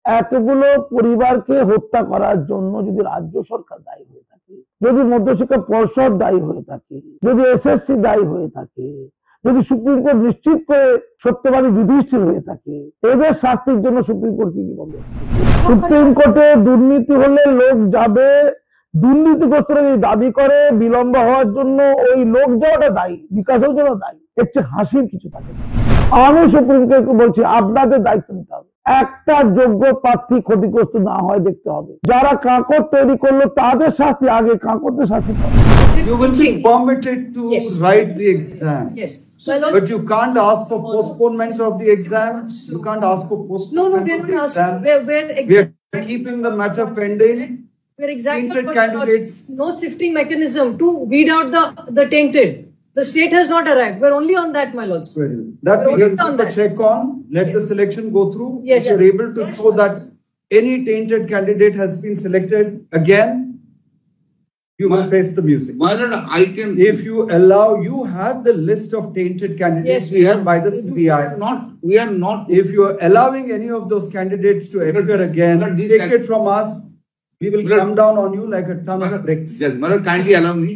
এতগুলো পরিবারকে হত্যা করার জন্য যদি রাজ্য সরকার দায়ী হয়ে থাকে, যদি মধ্যশিক্ষা পর্ষদ দায়ী হয়ে থাকে, যদি এসএসসি দায়ী হয়ে থাকে, যদি সুপ্রিম কোর্ট নিশ্চিত করে সত্যবাদী যুধিষ্ঠির হয়ে থাকে, এদের শাস্তির জন্য সুপ্রিম কোর্ট কি বলবে? সুপ্রিম কোর্টে দুর্নীতি হলে লোক যাবে, দুর্নীতিগ্রস্তরা যদি দাবি করে বিলম্ব হওয়ার জন্য ওই লোক যাওয়াটা দায়ী, বিকাশের জন্য দায়ী, এর চেয়ে হাসির কিছু থাকে না। আমি সুপ্রিম কোর্টকে বলছি, আপনাদের দায়িত্ব নিতে হবে, একটা যোগ্য প্রার্থী ক্ষতিগ্রস্ত না হয় দেখতে হবে। যারা কাঁকড় তৈরি করলো তাদের শাস্তি আগে, কাঁকড়দের শাস্তি পাবে। You will be permitted to write the exam. Yes. But you can't ask for postponements of the exam. You can't ask for postponement No, of the we're not exam. asking. We are keeping the matter pending. We're exactly Tainted what candidates. no sifting mechanism to weed out the tainted. The state has not arrived. We're only on that, my lords. That we We're will only on keep a that. check on. Let the selection go through. Yes, If you're able to show that any tainted candidate has been selected again, you will face the music. Why not? I can. If you allow, you have the list of tainted candidates Yes, we have by the CBI. We are not. If you are allowing any of those candidates to appear again, these take it from us. We will come down on you like a ton of bricks. Yes, Madam, kindly allow me.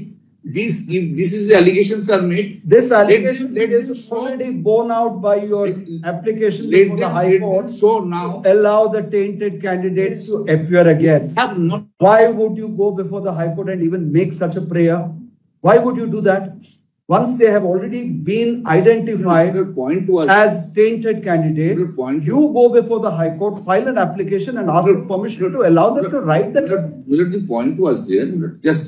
If this is the allegations are made. This allegation let is them show. already borne out by your application Let before the them, High let Court. them show now. Allow the tainted candidates to appear again. Have not. Why would you go before the High Court and even make such a prayer? Why would you do that? Once they have already been identified Your point to us. as tainted candidates, Your point. you go before the High Court, file an application and ask for permission to allow them to write that. Will the point to us here? Just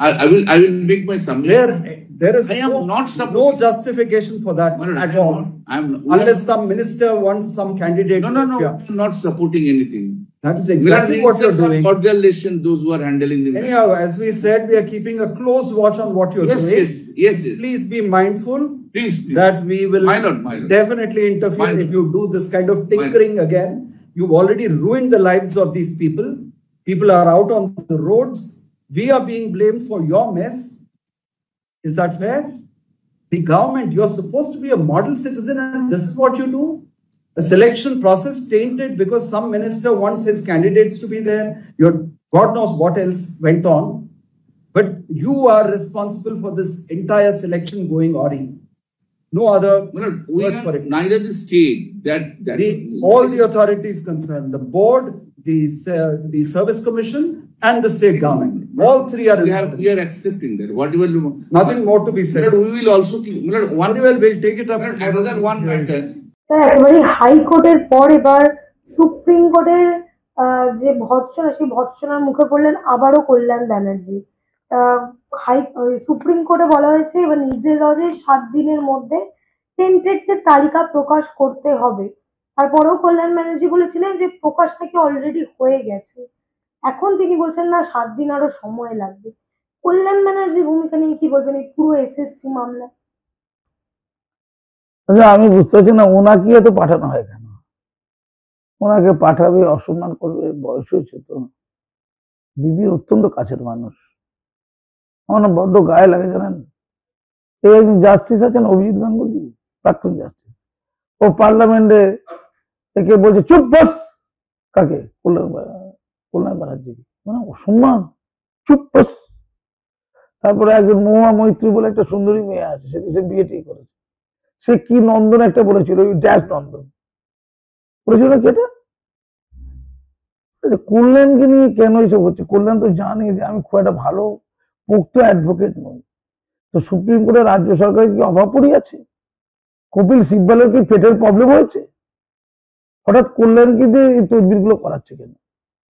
I will make my submission. There is I am not no supporting. justification for that Madam, at all. I am Unless some minister wants some candidate. No, to appear. I'm not supporting anything. That is exactly what you're doing. Coordination, those who are handling the matter. Anyhow, as we said, we are keeping a close watch on what you're Yes, doing. yes. Please be mindful Please. that we will My lord. definitely interfere My lord. if you do this kind of tinkering again. You've already ruined the lives of these people. People are out on the roads. We are being blamed for your mess. Is that fair? The government, you're supposed to be a model citizen and this is what you do? A selection process tainted because some minister wants his candidates to be there. Your God knows what else went on. But you are responsible for this entire selection going awry. No other We word are for it. neither the state that All the authorities concerned, the board, the service commission and the state government. All three are involved. we are accepting that. Whatever Nothing more to be said. we will also one Very well, we'll take it up. another one matter. একেবারে হাইকোর্টের পর এবার supreme কোর্টের যে ভৎসনা, সেই ভৎসনার মুখে পড়লেন আবারও কল্যাণ ব্যানার্জি। সুপ্রিম কোর্টে বলা হয়েছে, এবার নির্দেশ দেওয়া হয়েছে 7 দিনের মধ্যে টেন্টেডদের তালিকা প্রকাশ করতে হবে। তারপরেও কল্যাণ ব্যানার্জি বলেছিলেন যে প্রকাশ নাকি অলরেডি হয়ে গেছে। এখন তিনি বলছেন না, 7 দিন আরো সময় লাগবে। কল্যাণ ব্যানার্জির ভূমিকা নিয়ে কি বলবেন এই পুরো এসএসসি মামলা? আচ্ছা, আমি বুঝতে পারছি না ওনাকে এত পাঠানো হয় কেন? ওনাকে পাঠাবে, অসম্মান করবে, বয়স হয়েছে তো। দিদির অত্যন্ত কাছের মানুষ, আমার না বড্ড গায়ে লাগে জানেন। এই একজন জাস্টিস আছেন অভিজিৎ গাঙ্গুলি, প্রাক্তন জাস্টিস, ও পার্লামেন্টে একে বলছে চুপ বস। কাকে? কল্যাণ ব্যানার্জি। মানে অসম্মান, চুপ বস। তারপরে একজন মহুয়া মৈত্রী বলে একটা সুন্দরী মেয়ে আছে, সেটি সে বিয়েটি করেছে। সে কি নন্দন একটা বলেছিল, ওই ড্যাশ নন্দন বলেছিল না কি এটা? কল্যাণকে নিয়ে কেন এসব হচ্ছে? কল্যাণ তো জানে যে আমি খুব একটা ভালো পোক্ত অ্যাডভোকেট নই। তো সুপ্রিম কোর্টের রাজ্য সরকারের কি অভাব পড়িয়াছে? কপিল সিব্বলের কি পেটের প্রবলেম হয়েছে? হঠাৎ কল্যাণকে দিয়ে এই তদবির গুলো করাচ্ছে কেন?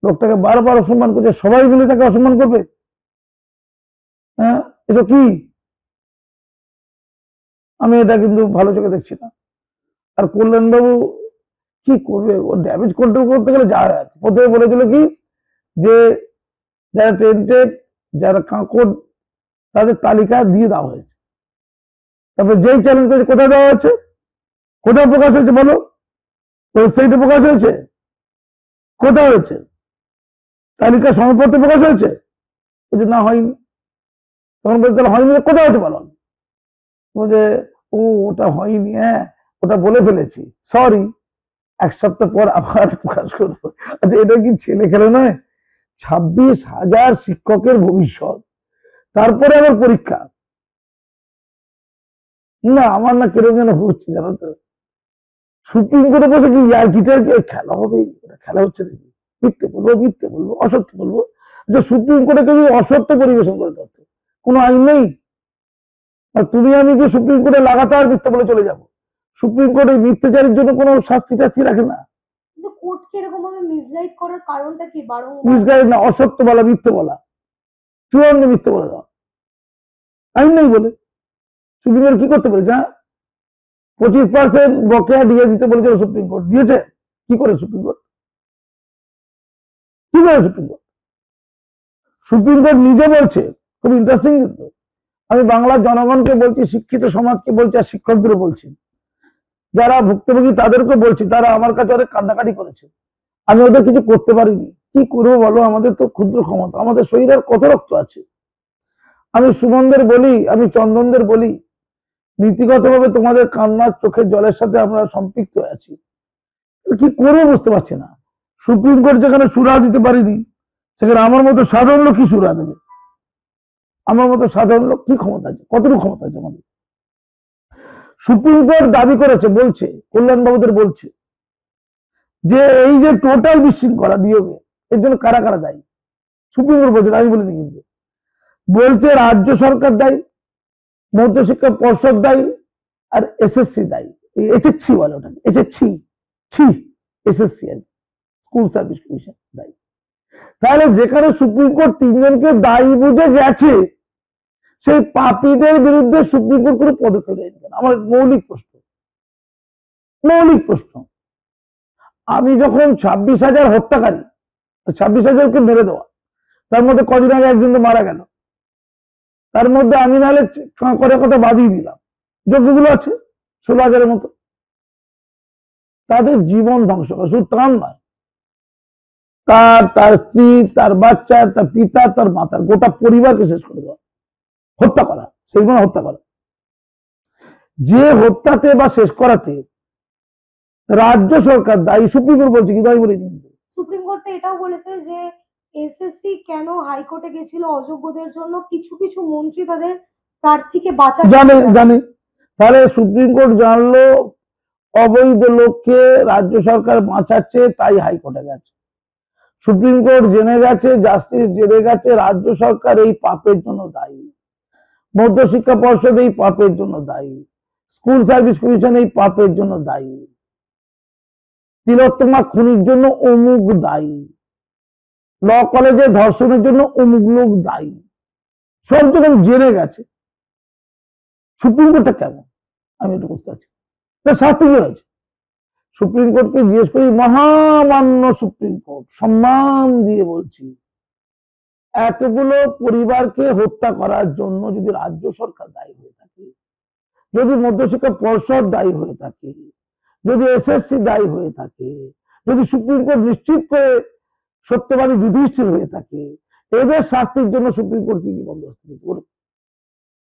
লোকটাকে বারবার অসম্মান করছে, সবাই মিলে তাকে অসম্মান করবে? হ্যাঁ, এসব কি? আমি এটা কিন্তু ভালো চোখে দেখছি না। আর কল্যাণ বাবু কি করবে? ও ড্যামেজ কন্ট্রোল করতে গেলে যা হয়। প্রথমে বলে দিল কি যে যারা টেন্টেড, যারা কাঁকড়, তাদের তালিকা দিয়ে দেওয়া হয়েছে। তারপর যেই চ্যালেঞ্জ করেছে, কোথায় দেওয়া হয়েছে? কোথায় প্রকাশ হয়েছে বলো? ওয়েবসাইটে প্রকাশ হয়েছে? কোথায় হয়েছে? তালিকা সনদপত্রে প্রকাশ হয়েছে? বলছে না, হয়নি। তখন বলছে তাহলে হয়নি, কোথায় হয়েছে বলো? বলছে ও ওটা হয়নি, হ্যাঁ ওটা বলে ফেলেছি, সরি। এক সপ্তাহ পর আবার প্রকাশ করবো। আচ্ছা, এটা কি ছেলে খেলা নয়? 26,000 শিক্ষকের ভবিষ্যৎ, তারপরে আবার পরীক্ষা। না, আমার না কিরকম যেন হচ্ছে, জানো তো। সুপ্রিম কোর্টে বসে কি ইয়ার্কিটার খেলা হবে? খেলা হচ্ছে নাকি? মিথ্যে বলবো, অসত্য বলবো। যে সুপ্রিম কোর্টে কেউ অসত্য পরিবেশন করে তথ্য, কোনো আইন নেই। আর তুমি আমি কি সুপ্রিম কোর্টে লাগাতার মিথ্যে বলে চলে যাব? সুপ্রিম কোর্ট এই মিথ্যাচারের জন্য কোনো শাস্তি রাখে না। কিন্তু কোর্টকে এরকম ভাবে মিসগাইড করার কারণটা কি? মিসগাইড না, অসত্য বলা, মিথ্যে বলা, চূড়ান্ত মিথ্যে বলে দেওয়া। আইন নেই বলে সুপ্রিম কোর্ট কি করতে পেরেছে? 25% বকেয়া দিয়ে দিতে বলেছিল সুপ্রিম কোর্ট, দিয়েছে? কি করে সুপ্রিম কোর্ট? কি করে সুপ্রিম কোর্ট? সুপ্রিম কোর্ট নিজে বলছে, খুব ইন্টারেস্টিং কিন্তু, আমি বাংলার জনগণকে বলছি, শিক্ষিত সমাজকে বলছি, আর শিক্ষকদের বলছি, যারা ভুক্তভোগী তাদেরকে বলছি, তারা আমার কাছে অনেক কান্নাকাটি করেছে। আমি ওদের কিছু করতে পারিনি, কি করবো বলো? আমাদের তো ক্ষুদ্র ক্ষমতা, আমাদের শরীরের কত রক্ত আছে। আমি সুমনদের বলি, আমি চন্দনদের বলি, নীতিগতভাবে তোমাদের কান্নার চোখের জলের সাথে আমরা সম্পৃক্ত আছি, কি করবো বুঝতে পারছি না। সুপ্রিম কোর্ট যেখানে সুরা দিতে পারিনি, সেখানে আমার মতো সাধারণ লোক কি সুরা দেবে? আমার মতো সাধারণ লোক কি ক্ষমতা আছে? কতটুকু ক্ষমতা আছে আমাদের? সুপ্রিম কোর্ট দাবি করেছে, বলছে, কল্যাণবাবুদের বলছে যে এই যে টোটাল বিশৃঙ্খলা নিয়োগে, এর জন্য কারা কারা দায়ী? সুপ্রিম কোর্ট বলছে, আমি বলিনি কিন্তু। বলছে রাজ্য সরকার দায়ী, মধ্যশিক্ষা পর্ষদ দায়ী, আর এসএসসি দায়ী। এইচএসসি বলে ওটাকে, এসএসসি আর স্কুল সার্ভিস কমিশন দায়ী। তাহলে যেখানে সুপ্রিম কোর্ট 3 জনকে দায়ী বুঝে গেছে, সেই পাপীদের বিরুদ্ধে সুপ্রিম কোর্ট কোনো পদক্ষেপ নেয়নি কেন? আমার মৌলিক প্রশ্ন। আমি যখন 26,000 হত্যাকারী, 26,000কে মেরে দেওয়া, তার মধ্যে কদিন আগে একজন তো মারা গেল, তার মধ্যে আমি নাহলে করে কথা বাদিয়ে দিলাম, যোগ্যগুলো আছে 16,000-এর মতো, তাদের জীবন ধ্বংস করা, শুধু তার নয়, তার স্ত্রী, তার বাচ্চা, তার পিতা, তার মাতার গোটা পরিবারকে শেষ করে দেওয়া, হত্যা করা, সেই মানে হত্যা করা। যে হত্যাতে বা শেষ করাতে রাজ্য সরকার দায়ী, সুপ্রিম কোর্ট বলছে, কি দায়ী বলিনি। সুপ্রিম কোর্ট এটাও বলেছে যে এসএসসি কেন হাইকোর্টে গেছিল অযোগ্যদের জন্য, কিছু কিছু মন্ত্রী তাদের প্রার্থীকে বাঁচাতে জানে। তাহলে সুপ্রিম কোর্ট জানলো অবৈধ লোককে রাজ্য সরকার বাঁচাচ্ছে, তাই হাইকোর্টে গেছে। সুপ্রিম কোর্ট জেনে গেছে, জাস্টিস জেনে গেছে রাজ্য সরকার এই পাপের জন্য দায়ী, মধ্যশিক্ষা পর্ষদ এই পাপের জন্য দায়ী, স্কুল সার্ভিস কমিশন এই পাপের জন্য দায়ী, তিলোত্তমা খুনির জন্য অমুক দায়ী, ল কলেজে ধর্ষণের জন্য অমুক লোক দায়ী, সব যখন জেনে গেছে, সুপ্রিম কোর্টটা কেমন আমি একটু বুঝতে পারছি। তার শাস্তি কি হয়েছে? সুপ্রিম কোর্টকে জিজ্ঞেস করি, মহামান্য সুপ্রিম কোর্ট, সম্মান দিয়ে বলছি, এতগুলো পরিবারকে হত্যা করার জন্য যদি রাজ্য সরকার দায়ী হয়ে থাকে, যদি মধ্যশিক্ষা পর্ষদ দায়ী হয়ে থাকে, যদি এসএসসি দায়ী হয়ে থাকে, যদি সুপ্রিম কোর্ট নিশ্চিত করে সত্যবাদী যুধিষ্ঠির হয়ে থাকে, এদের শাস্তির জন্য সুপ্রিম কোর্ট কি বন্দোবস্ত নিয়েছে?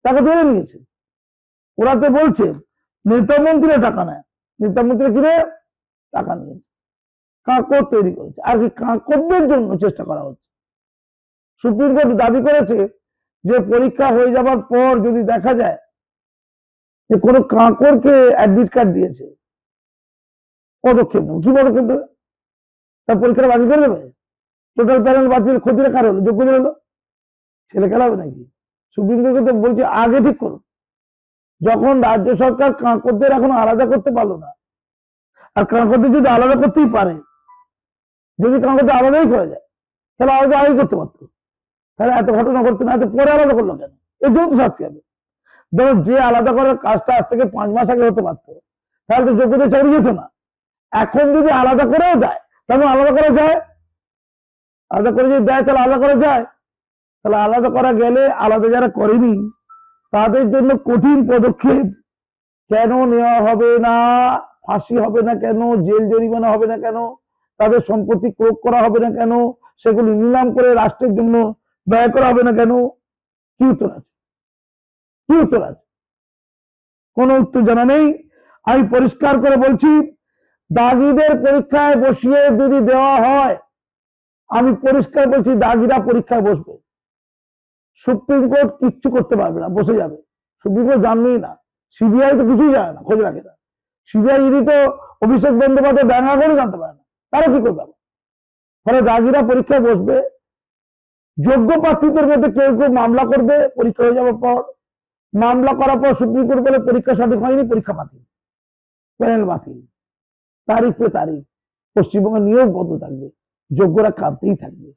টাকা ধরে নিয়েছে। ওরা তো বলছে নেতা মন্ত্রীরা টাকা নেয়, নেতা মন্ত্রী কিনে টাকা নিয়েছে, কাঁকড় তৈরি করেছে, আর কি কাঁকড়দের জন্য চেষ্টা করা হচ্ছে। সুপ্রিম কোর্ট দাবি করেছে যে পরীক্ষা হয়ে যাবার পর যদি দেখা যায় যে কোনো কাঁকড়কে অ্যাডমিট কার্ড দিয়েছে, পদক্ষেপ নেব। কি পদক্ষেপ নেবে? তার পরীক্ষাটা বাতিল করে দেবে? টোটাল প্যানেল বাতিল, ক্ষতিটা কার হলো? যোগ্যদের হলো? ছেলে খেলা হবে নাকি? সুপ্রিম কোর্ট তো বলছে আগে ঠিক করুন। যখন রাজ্য সরকার কাঁকড়দের এখন আলাদা করতে পারলো না, আর কাঁকড়দের যদি আলাদা করতেই পারে, যদি কাঁকড়দের আলাদাই করা যায়, তাহলে আলাদা আগেই করতে পারতো, তাহলে এত ঘটনা ঘটতো না। এত পরে আলাদা করলো কেন? এর জন্য তো শাস্তি হবে। ধরো যে আলাদা করার কাজটা আজ থেকে 5 মাস আগে হতে পারতো, তাহলে তো যোগ্যদের চাকরি যেত না। এখন যদি আলাদা করেও দেয়, তাহলে আলাদা করা যায়, আলাদা করে যদি দেয় তাহলে আলাদা করা যায়। তাহলে আলাদা করা গেলে আলাদা যারা করেনি তাদের জন্য কঠিন পদক্ষেপ কেন নেওয়া হবে না? ফাঁসি হবে না কেন? জেল জরিমানা হবে না কেন? তাদের সম্পত্তি ক্রোধ করা হবে না কেন? সেগুলি নিলাম করে রাষ্ট্রের জন্য ব্যয় করা হবে না কেন? কি উত্তর আছে? কি উত্তর আছে? কোন উত্তর জানা নেই। আমি পরিষ্কার করে বলছি, দাগিদের পরীক্ষায় বসিয়ে যদি দেওয়া হয়, আমি পরিষ্কার বলছি, দাগিরা পরীক্ষায় বসবে, সুপ্রিম কোর্ট কিচ্ছু করতে পারবে না, বসে যাবে। সুপ্রিম কোর্ট জানবেই না, সিবিআই তো কিছুই জানে না, খোঁজ রাখে না। সিবিআই ইডি তো অভিষেক বন্দ্যোপাধ্যায় ব্যাঙ্গা করে জানতে পারে না, তারা কি করবে? ফলে দাগিরা পরীক্ষায় বসবে, যোগ্য প্রার্থীদের মধ্যে কেউ কেউ মামলা করবে, পরীক্ষা হয়ে যাওয়ার পর, মামলা করার পর সুপ্রিম কোর্ট বলে পরীক্ষা সঠিক হয়নি, পরীক্ষা বাতিল, প্যানেল বাতিল, তারিখ পে তারিখ। পশ্চিমবঙ্গের নিয়োগ বন্ধ থাকবে, যোগ্যরা কাঁদতেই থাকবে,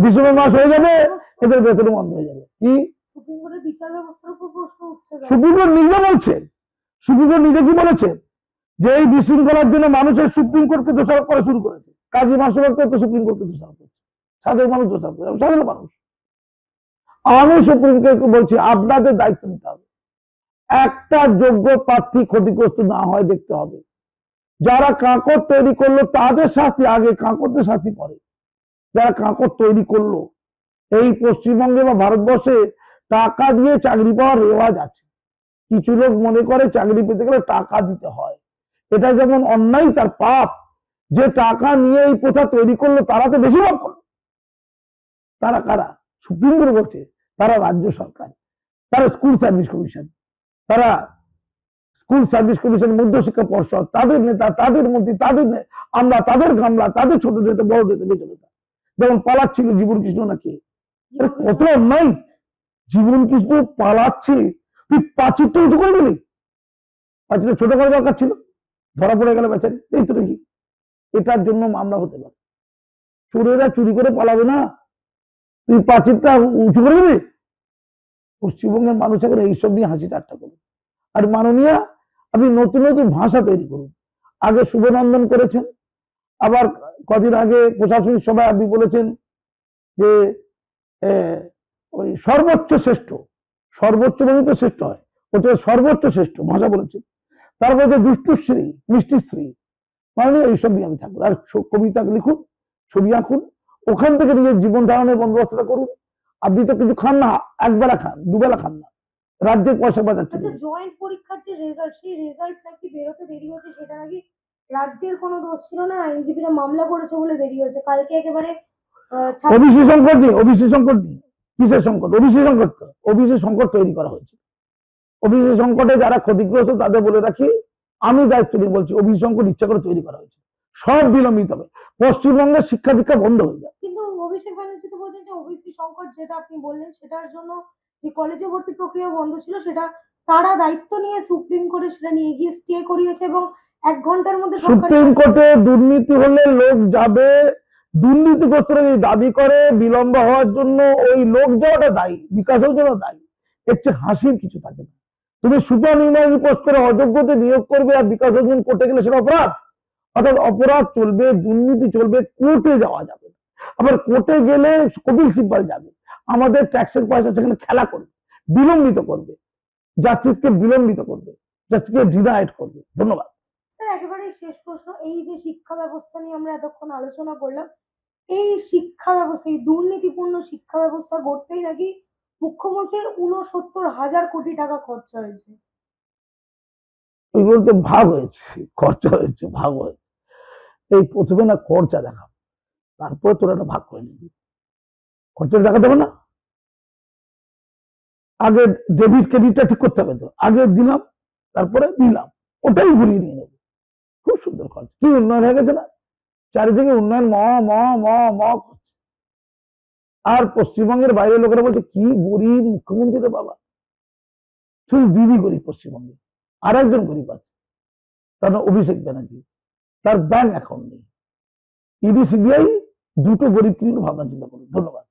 ডিসেম্বর মাস হয়ে যাবে, এদের বেতন বন্ধ হয়ে যাবে। কি সুপ্রিম কোর্টের বিচার ব্যবস্থার উপর প্রশ্ন উঠছে? সুপ্রিম কোর্ট নিজে বলছে, সুপ্রিম কোর্ট নিজে কি বলেছে, যে এই বিশৃঙ্খলার জন্য মানুষের সুপ্রিম কোর্টকে দোষারোপ করা শুরু করেছে। কাজী মাসুমকে তো সুপ্রিম কোর্টকে দোষারোপ করছে, সাধারণ মানুষ দোষারোপ করছে, সাধারণ মানুষ। আমি সুপ্রিম কোর্টকে বলছি, আপনাদের দায়িত্ব নিতে হবে, একটা যোগ্য প্রার্থী ক্ষতিগ্রস্ত না হয় দেখতে হবে। যারা কাঁকড় তৈরি করলো তাদের শাস্তি আগে, কাঁকড়দের শাস্তি পরে। যারা কাঁকড় তৈরি করলো, এই পশ্চিমবঙ্গে বা ভারতবর্ষে টাকা দিয়ে চাকরি পাওয়ার রেওয়াজ আছে। কিছু লোক মনে করে চাকরি পেতে গেলে টাকা দিতে হয়, এটা যেমন অন্যায় তার পাপ। যে টাকা নিয়ে এই প্রথা তৈরি করলো তারা তো বেশি পাপ করলো। তারা কারা? সুপ্রিম কোর্ট বলছে তারা রাজ্য সরকার, তারা স্কুল সার্ভিস কমিশন, তারা স্কুল সার্ভিস কমিশন, মধ্যশিক্ষা পর্ষদ, তাদের নেতা, তাদের মন্ত্রী, আমরা, তাদের গামলা, তাদের ছোট নেতা, বড় নেতা, মেজ নেতা। যেমন পালাচ্ছিল জীবন কৃষ্ণ নাকি, কত অন্যায়! জীবন কৃষ্ণ পালাচ্ছে, তুই পাঁচিরটা উঁচু করে দিলি, পাঁচিরটা ছোট করা দরকার ছিল, ধরা পড়ে গেল বেচারি। এই তো নাকি এটার জন্য মামলা হতে পারে। চোরেরা চুরি করে পালাবে না, তুই পাঁচিরটা উঁচু করে দিবি। পশ্চিমবঙ্গের মানুষ এখন এইসব নিয়ে হাসি ঠাট্টা করবে। আর মাননীয়া, আপনি নতুন নতুন ভাষা তৈরি করুন। আগে শুভনন্দন করেছেন, আবার কদিন আগে প্রশাসনিক সভায় আপনি বলেছেন যে ওই সর্বোচ্চ শ্রেষ্ঠ, সর্বোচ্চ মানে তো শ্রেষ্ঠ হয়, ওটা সর্বোচ্চ শ্রেষ্ঠ ভাষা বলেছেন। তারপরে যে দুষ্টুশ্রী, মিষ্টিশ্রী, মানে এইসব নিয়ে আমি থাকবো। আর কবিতা লিখুন, ছবি আঁকুন, ওখান থেকে নিজের জীবন ধারণের বন্দোবস্তটা করুন। আপনি তো কিছু খান না, একবেলা খান, দুবেলা খান না, রাজ্যের পয়সা বাঁচাচ্ছেন। আচ্ছা, জয়েন্ট পরীক্ষার যে রেজাল্ট, সেই রেজাল্ট নাকি বেরোতে দেরি হচ্ছে, সেটা নাকি রাজ্যের কোনো দোষ ছিল না, আইনজীবীরা মামলা করেছে বলে দেরি হয়েছে। কালকে একেবারে ওবিসি সংকট নেই, ওবিসি সংকট নেই, কিসের সংকট? ওবিসি সংকট তো, ওবিসি সংকট তৈরি করা হয়েছে। ওবিসি সংকটে যারা ক্ষতিগ্রস্ত তাদের বলে রাখি, আমি দায়িত্ব নিয়ে বলছি, ওবিসি সংকট ইচ্ছা করে তৈরি করা হয়েছে। সব বিলম্বিত হবে, পশ্চিমবঙ্গের শিক্ষা দীক্ষা বন্ধ হয়ে যাবে। কিন্তু অভিষেক ব্যানার্জি তো বলছেন যে ওবিসি সংকট যেটা আপনি বললেন, সেটার জন্য যে কলেজে ভর্তি প্রক্রিয়া বন্ধ ছিল, সেটা তারা দায়িত্ব নিয়ে সুপ্রিম কোর্টে সেটা নিয়ে গিয়ে স্টে করিয়েছে, এবং 1 ঘন্টার মধ্যে সুপ্রিম কোর্টে দুর্নীতি হলে লোক যাবে, দুর্নীতিগ্রস্তরা যদি দাবি করে বিলম্ব হওয়ার জন্য ওই লোক যাওয়াটা দায়ী, বিকাশের জন্য দায়ী। এর চেয়ে হাসির কিছু থাকে না। তুমি সুপার নিউমারি পোস্ট করে অযোগ্যতে নিয়োগ করবে আর বিকাশ অর্জন করতে গেলে সেটা অপরাধ। অর্থাৎ অপরাধ চলবে, দুর্নীতি চলবে, কোর্টে যাওয়া যাবে। আবার কোর্টে গেলে কপিল সিব্বল যাবে, আমাদের ট্যাক্সের পয়সা সেখানে খেলা করবে, বিলম্বিত করবে, জাস্টিসকে বিলম্বিত করবে, জাস্টিসকে ডিনাইড করবে। ধন্যবাদ স্যার। একেবারে শেষ প্রশ্ন, এই যে শিক্ষা ব্যবস্থা নিয়ে আমরা এতক্ষণ আলোচনা করলাম, এই শিক্ষা ব্যবস্থা, এই দুর্নীতিপূর্ণ শিক্ষা ব্যবস্থা গড়তেই নাকি মুখ্যমন্ত্রীর 69,000 কোটি টাকা খরচা হয়েছে। ওইগুলো তো ভাগ হয়েছে, খরচা হয়েছে, ভাগ হয়েছে। এই প্রথমে না খরচা দেখাবো, তারপরে তোরা একটা ভাগ করে নিবি। খরচা দেখাতে হবে না, আগে ডেবিট ক্রেডিটটা ঠিক করতে হবে। তো আগে দিলাম, তারপরে নিলাম, ওটাই ঘুরিয়ে নিয়ে নেবো। খুব সুন্দর খরচ, কি উন্নয়ন হয়ে গেছে না, চারিদিকে উন্নয়ন ম করছে। আর পশ্চিমবঙ্গের বাইরের লোকেরা বলছে কি গরিব মুখ্যমন্ত্রী রে বাবা, শুধু দিদি গরিব পশ্চিমবঙ্গে, আর একজন গরিব আছে, তার নাম অভিষেক ব্যানার্জি, তার ব্যাংক অ্যাকাউন্ট নেই। ইডি সিবিআই দুটো গরিব কিন্তু ভাবনা চিন্তা করুন। ধন্যবাদ।